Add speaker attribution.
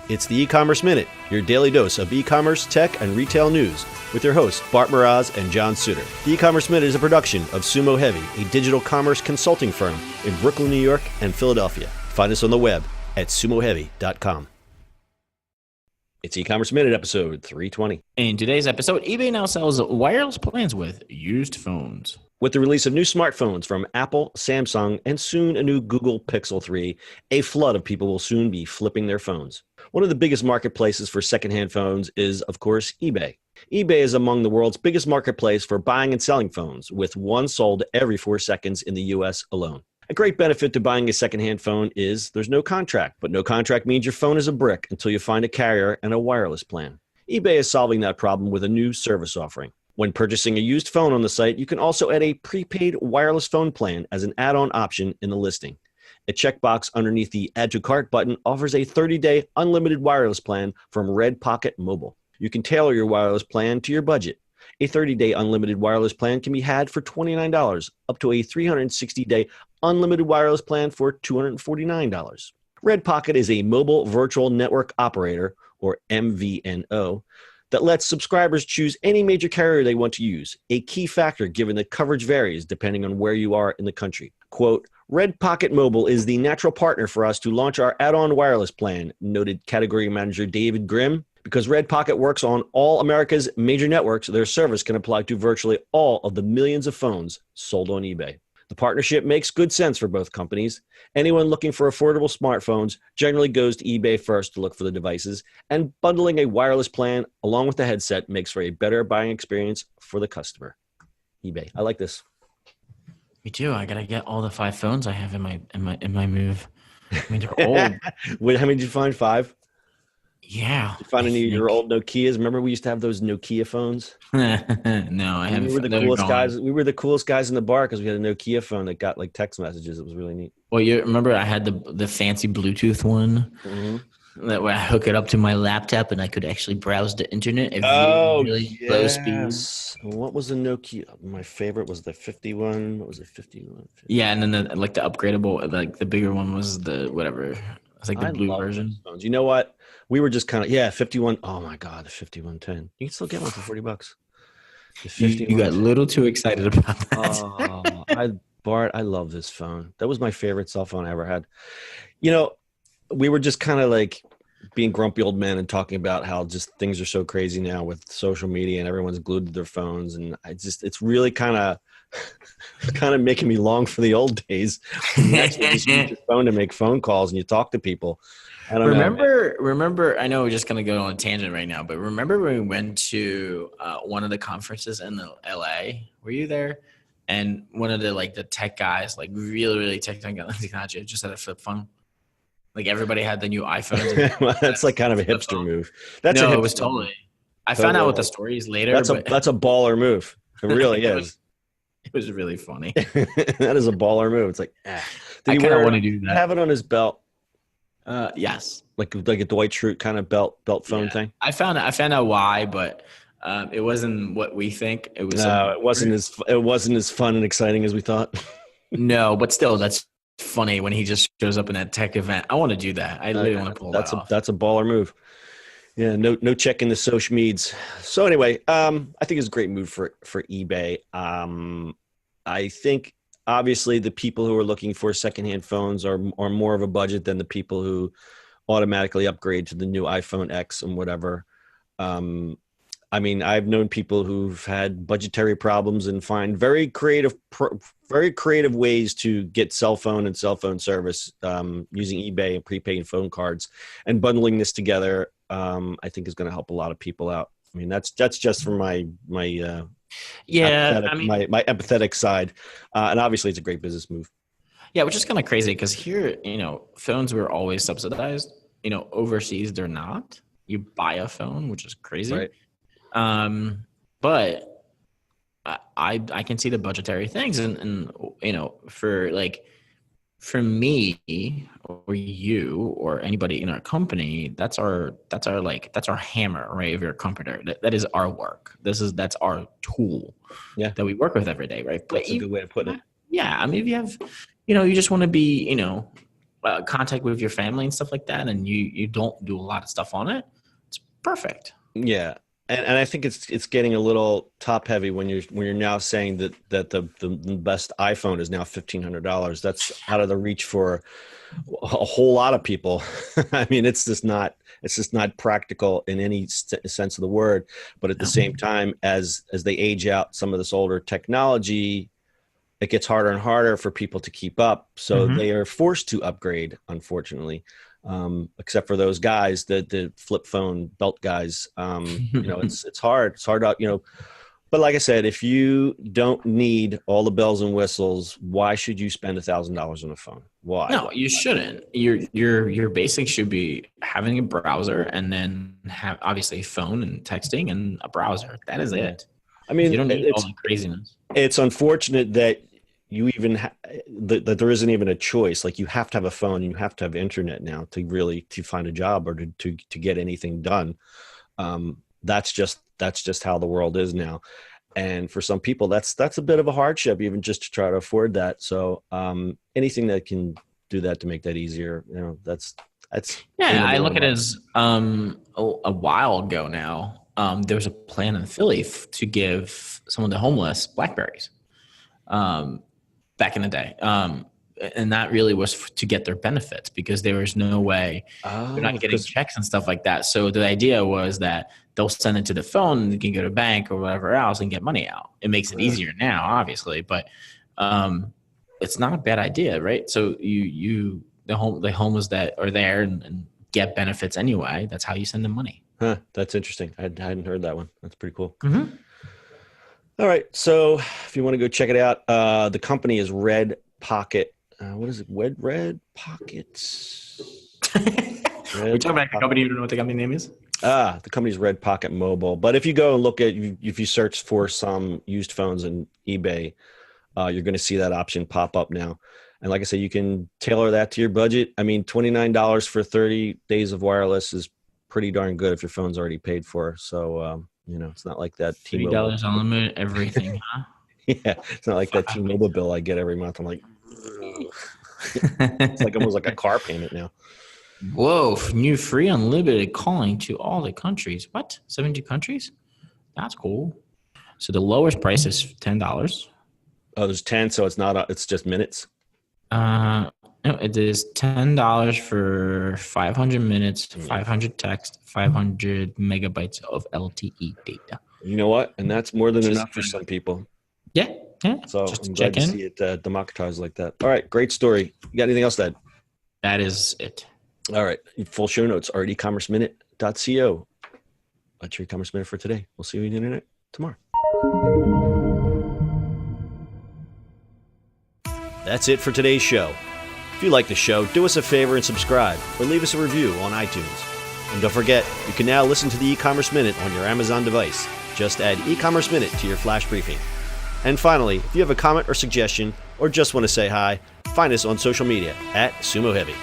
Speaker 1: It's the E-Commerce Minute, your daily dose of e-commerce, tech, and retail news with your hosts, Bart Mraz and John Suter. The E-Commerce Minute is a production of Sumo Heavy, a digital commerce consulting firm in Brooklyn, New York, and Philadelphia. Find us on the web at sumoheavy.com. It's E-Commerce Minute, episode 320.
Speaker 2: In today's episode, eBay now sells wireless plans with used phones.
Speaker 1: With the release of new smartphones from Apple, Samsung, and soon a new Google Pixel 3, a flood of people will soon be flipping their phones. One of the biggest marketplaces for secondhand phones is, of course, eBay. eBay is among the world's biggest marketplace for buying and selling phones, with one sold every 4 seconds in the U.S. alone. A great benefit to buying a secondhand phone is there's no contract, but no contract means your phone is a brick until you find a carrier and a wireless plan. eBay is solving that problem with a new service offering. When purchasing a used phone on the site, you can also add a prepaid wireless phone plan as an add-on option in the listing. A checkbox underneath the Add to Cart button offers a 30-day unlimited wireless plan from Red Pocket Mobile. You can tailor your wireless plan to your budget. A 30-day unlimited wireless plan can be had for $29, up to a 360-day unlimited wireless plan for $249. Red Pocket is a mobile virtual network operator, or MVNO, that lets subscribers choose any major carrier they want to use, a key factor given that coverage varies depending on where you are in the country. Quote, Red Pocket Mobile is the natural partner for us to launch our add-on wireless plan, noted category manager David Grimm. Because Red Pocket works on all America's major networks, their service can apply to virtually all of the millions of phones sold on eBay. The partnership makes good sense for both companies. Anyone looking for affordable smartphones generally goes to eBay first to look for the devices, and bundling a wireless plan along with the headset makes for a better buying experience for the customer. eBay. I like this.
Speaker 2: Me too. I gotta get all the 5 phones I have in my move. I mean, they're old.
Speaker 1: Wait, how many did you find? 5?
Speaker 2: Yeah.
Speaker 1: Did you find any of your old Nokias? Remember we used to have those Nokia phones?
Speaker 2: No, I haven't.
Speaker 1: We were the coolest guys. We were the coolest guys in the bar because we had a Nokia phone that got like text messages. It was really neat.
Speaker 2: Well, you remember I had the fancy Bluetooth one that where I hook it up to my laptop and I could actually browse the internet at really low speeds.
Speaker 1: What was the Nokia? My favorite was the 51. What was it? 51.
Speaker 2: Yeah, and then the upgradable, like the bigger one was the whatever. It's like the blue version.
Speaker 1: You know what? We were just kind of 51. Oh my God, the 5110. You can still get one for $40.
Speaker 2: You got a little too excited about
Speaker 1: that. Bart, I love this phone. That was my favorite cell phone I ever had. You know, we were just kind of like being grumpy old men and talking about how just things are so crazy now with social media and everyone's glued to their phones. And it's really kind of making me long for the old days. You actually just use your phone to make phone calls and you talk to people.
Speaker 2: Remember, I know we're just going to go on a tangent right now, but remember when we went to one of the conferences in LA? Were you there? And one of the tech guys, like really, really technology, just had a flip phone. Like everybody had the new iPhones.
Speaker 1: Well, that's like kind of a hipster move.
Speaker 2: It was totally. I found out what the story is later.
Speaker 1: That's a baller move. It really is.
Speaker 2: It was really funny.
Speaker 1: That is a baller move. It's like,
Speaker 2: I kind of want to do that.
Speaker 1: Have it on his belt.
Speaker 2: Yes.
Speaker 1: Like a Dwight Schrute kind of belt phone thing.
Speaker 2: I found out why, but it wasn't what we think. It was.
Speaker 1: No, it wasn't as fun and exciting as we thought.
Speaker 2: No, but still, that's funny when he just shows up in that tech event. I want to do that. I really want to pull that off.
Speaker 1: That's a baller move. Yeah, no checking the social medias. So anyway, I think it's a great move for eBay. I think obviously the people who are looking for secondhand phones are more of a budget than the people who automatically upgrade to the new iPhone X and whatever. I mean, I've known people who've had budgetary problems and find very creative ways to get cell phone and cell phone service using eBay and prepaid phone cards, and bundling this together. I think is going to help a lot of people out. I mean, that's just from my empathetic side, and obviously it's a great business move.
Speaker 2: Yeah, which is kind of crazy because here, phones were always subsidized. Overseas they're not. You buy a phone, which is crazy.
Speaker 1: Right.
Speaker 2: But I can see the budgetary things, and for me or you or anybody in our company, that's our hammer, right? Of your comforter. That is our work. That's our tool that we work with every day, right? But
Speaker 1: that's a good way of putting it.
Speaker 2: Yeah. I mean, if you have, you just want to be, contact with your family and stuff like that, and you don't do a lot of stuff on it, it's perfect.
Speaker 1: Yeah. And I think it's getting a little top heavy when you're now saying that the best iPhone is now $1,500. That's out of the reach for a whole lot of people. I mean, it's just not practical in any sense of the word. But at the same time, as they age out some of this older technology, it gets harder and harder for people to keep up. So they are forced to upgrade, unfortunately. Except for those guys, the flip phone belt guys. It's hard. It's hard out. But like I said, if you don't need all the bells and whistles, why should you spend $1,000 on a phone? Why?
Speaker 2: No, you shouldn't. Your basics should be having a browser and then have obviously a phone and texting and a browser. That is it.
Speaker 1: I mean,
Speaker 2: you don't need all the craziness.
Speaker 1: It's unfortunate that you even that there isn't even a choice. Like, you have to have a phone and you have to have internet now to find a job or to get anything done. That's just how the world is now. And for some people, that's a bit of a hardship, even just to try to afford that. So anything that can do that to make that easier, that's
Speaker 2: yeah. I look at it as a while ago now. There was a plan in Philly to give some of the homeless Blackberries back in the day. And that really was to get their benefits, because there was no way they're not getting checks and stuff like that. So the idea was that they'll send it to the phone and you can go to a bank or whatever else and get money out. It makes it easier now, obviously, but it's not a bad idea, right? So the homeless that are there and get benefits anyway, that's how you send them money.
Speaker 1: Huh, that's interesting. I hadn't heard that one. That's pretty cool. Mm-hmm. All right. So if you want to go check it out, the company is Red Pocket. What is it? Red Pockets.
Speaker 2: We're talking about a company. You don't know what the company name is?
Speaker 1: The company's Red Pocket Mobile. But if you go and look at, if you search for some used phones in eBay, you're going to see that option pop up now. And like I said, you can tailor that to your budget. I mean, $29 for 30 days of wireless is pretty darn good if your phone's already paid for. So, it's not like that T-Mobile.
Speaker 2: $3 unlimited everything, huh?
Speaker 1: Yeah, it's not like that T-Mobile bill I get every month. I'm like, it's like almost like a car payment now.
Speaker 2: Whoa, new free unlimited calling to all the countries. What? 72 countries? That's cool. So the lowest price is $10.
Speaker 1: Oh, there's 10, so it's not. It's just minutes.
Speaker 2: No, it is $10 for 500 minutes, 500 text, 500 megabytes of LTE data.
Speaker 1: You know what? And that's more than enough for some people.
Speaker 2: Yeah.
Speaker 1: So I'm glad to see it democratized like that. All right, great story. You got anything else to add?
Speaker 2: That is it.
Speaker 1: All right, full show notes are at ecommerceminute.co. That's your e-commerce minute for today. We'll see you on the internet tomorrow. That's it for today's show. If you like the show, do us a favor and subscribe, or leave us a review on iTunes. And don't forget, you can now listen to the e-commerce minute on your Amazon device. Just add e-commerce minute to your flash briefing. And finally, if you have a comment or suggestion, or just want to say hi, find us on social media at Sumo Heavy.